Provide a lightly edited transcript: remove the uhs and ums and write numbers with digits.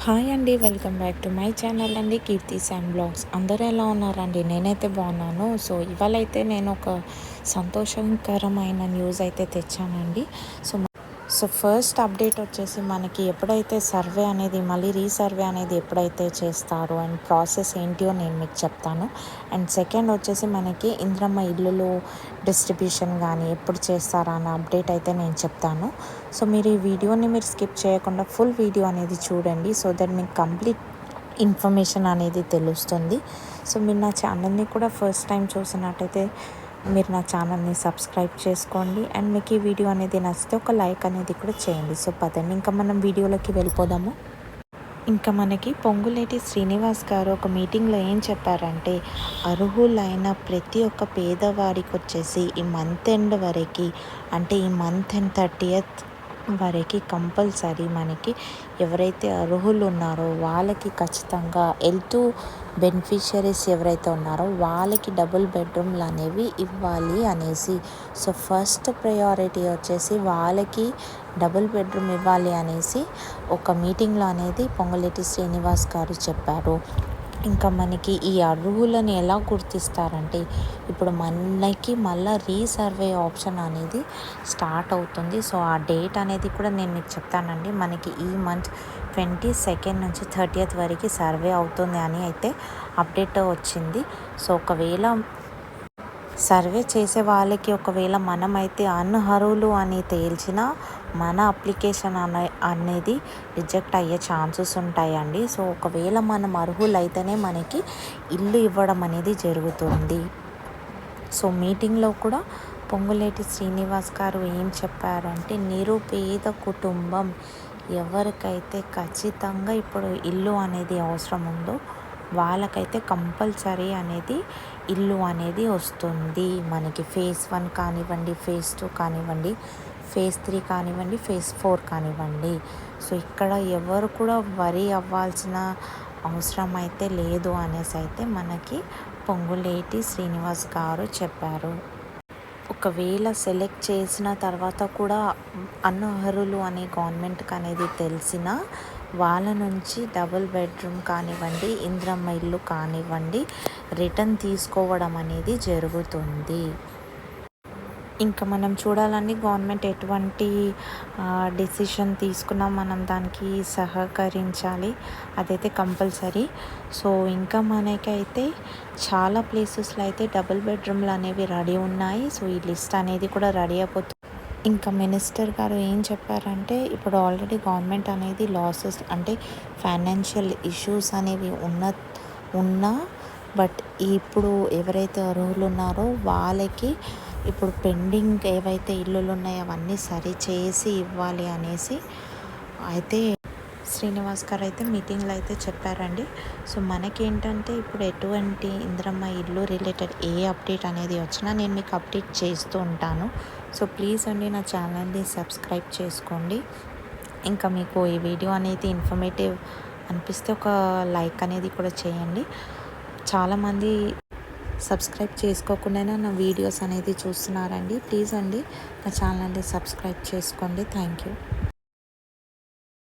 Hi అండి, welcome back to my channel అండి, కీర్తి Sam blogs. అందరూ ఎలా ఉన్నారండి? నేనైతే బాగున్నాను. సో ఇవాళైతే నేను ఒక సంతోషకరమైన న్యూస్ అయితే తెచ్చానండి. సో ఫస్ట్ అప్డేట్ వచ్చేసి మనకి ఎప్పుడైతే సర్వే అనేది మళ్ళీ రీసర్వే అనేది ఎప్పుడైతే చేస్తారో అండ్ ప్రాసెస్ ఏంటియో నేను మీకు చెప్తాను. అండ్ సెకండ్ వచ్చేసి మనకి ఇంద్రమ్మ ఇల్లులు డిస్ట్రిబ్యూషన్ కానీ ఎప్పుడు చేస్తారా అన్న అప్డేట్ అయితే నేను చెప్తాను. సో మీరు ఈ వీడియోని మీరు స్కిప్ చేయకుండా ఫుల్ వీడియో అనేది చూడండి, సో దట్ మీకు కంప్లీట్ ఇన్ఫర్మేషన్ అనేది తెలుస్తుంది. సో మీరు నా ఛానల్ని కూడా ఫస్ట్ టైం చూసినట్టయితే మీరు నా ఛానల్ని సబ్స్క్రైబ్ చేసుకోండి. అండ్ మీకు ఈ వీడియో అనేది నచ్చితే ఒక లైక్ అనేది కూడా చేయండి. సో పదండి ఇంకా మనం వీడియోలోకి వెళ్ళిపోదాము. ఇంకా మనకి పొంగులేటి శ్రీనివాస్ గారు ఒక మీటింగ్లో ఏం చెప్పారంటే, అర్హులైన ప్రతి ఒక్క పేదవాడికి వచ్చేసి ఈ మంత్ ఎండ్ వరకు, అంటే ఈ మంత్ ఎండ్ 30th వరకు కంపల్సరీ మనకి ఎవరైతే అర్హులు ఉన్నారో వాళ్ళకి ఖచ్చితంగా హెల్త్ బెనిఫిషరీస్ ఎవరైతే ఉన్నారో వాళ్ళకి డబుల్ బెడ్రూమ్లు అనేవి ఇవ్వాలి అనేసి. సో ఫస్ట్ ప్రయారిటీ వచ్చేసి వాళ్ళకి డబుల్ బెడ్రూమ్ ఇవ్వాలి అనేసి ఒక మీటింగ్లో అనేది పొంగులేటి శ్రీనివాస్ గారు చెప్పారు. ఇంకా మనకి ఈ అర్హులను ఎలా గుర్తిస్తారంటే, ఇప్పుడు మనకి మళ్ళీ రీసర్వే ఆప్షన్ అనేది స్టార్ట్ అవుతుంది. సో ఆ డేట్ అనేది కూడా నేను మీకు చెప్తానండి. మనకి ఈ మంత్ 22nd నుంచి 30th వరకు సర్వే అవుతుంది అని అయితే అప్డేట్ వచ్చింది. సో ఒకవేళ సర్వే చేసే వాళ్ళకి ఒకవేళ మనమైతే అనర్హులు అని తేల్చిన మన అప్లికేషన్ అనేది రిజెక్ట్ అయ్యే ఛాన్సెస్ ఉంటాయండి. సో ఒకవేళ మనం అర్హులైతేనే మనకి ఇల్లు ఇవ్వడం అనేది జరుగుతుంది. సో మీటింగ్లో కూడా పొంగులేటి శ్రీనివాస్ గారు ఏం చెప్పారంటే, నిరుపేద కుటుంబం ఎవరికైతే ఖచ్చితంగా ఇప్పుడు ఇల్లు అనేది అవసరం ఉందో వాళ్ళకైతే కంపల్సరీ అనేది ఇల్లు అనేది వస్తుంది. మనకి ఫేజ్ 1 కానివ్వండి, ఫేజ్ 2 కానివ్వండి, ఫేజ్ 3 కానివ్వండి, ఫేజ్ 4 కానివ్వండి. సో ఇక్కడ ఎవరు కూడా వరి అవ్వాల్సిన అవసరం అయితే లేదు అనేసి అయితే మనకి పొంగులేటి శ్రీనివాస్ గారు చెప్పారు. ఒకవేళ సెలెక్ట్ చేసిన తర్వాత కూడా అనర్హులు అని గవర్నమెంట్కి అనేది తెలిసిన వాళ్ళ నుంచి డబుల్ బెడ్రూమ్ కానివ్వండి, ఇంద్రమ్మ ఇల్లు కానివ్వండి రిటర్న్ తీసుకోవడం అనేది జరుగుతుంది. ఇంకా మనం చూడాలండి గవర్నమెంట్ ఎటువంటి డెసిషన్ తీసుకున్నా మనం దానికి సహకరించాలి, అదైతే కంపల్సరీ. సో ఇంకా మనకైతే చాలా ప్లేసెస్లో అయితే డబుల్ బెడ్రూమ్లు అనేవి రెడీ ఉన్నాయి. సో ఈ లిస్ట్ అనేది కూడా రెడీ అయిపోతుంది. ఇంకా మినిస్టర్ గారు ఏం చెప్పారంటే, ఇప్పుడు ఆల్రెడీ గవర్నమెంట్ అనేది లాసెస్ అంటే ఫైనాన్షియల్ ఇష్యూస్ అనేవి ఉన్నా బట్ ఇప్పుడు ఎవరైతే అర్హులు ఉన్నారో వాళ్ళకి ఇప్పుడు పెండింగ్ ఏవైతే ఇల్లులు ఉన్నాయో అవన్నీ సరి చేసి ఇవ్వాలి అనేసి అయితే శ్రీనివాస్ గారు అయితే మీటింగ్లో అయితే చెప్పారండి. సో మనకేంటంటే ఇప్పుడు ఎటువంటి ఇంద్రమ్మ ఇల్లు రిలేటెడ్ ఏ అప్డేట్ అనేది వచ్చినా నేను మీకు అప్డేట్ చేస్తూ ఉంటాను. సో ప్లీజ్ అండి నా ఛానల్ని సబ్స్క్రైబ్ చేసుకోండి. ఇంకా మీకు ఈ వీడియో అనేది ఇన్ఫర్మేటివ్ అనిపిస్తే ఒక లైక్ అనేది కూడా చేయండి. చాలామంది సబ్స్క్రైబ్ చేసుకోకుండా నా వీడియోస్ అనేది చూస్తున్నారండి. ప్లీజ్ అండి నా ఛానల్ని సబ్స్క్రైబ్ చేసుకోండి. Thank you.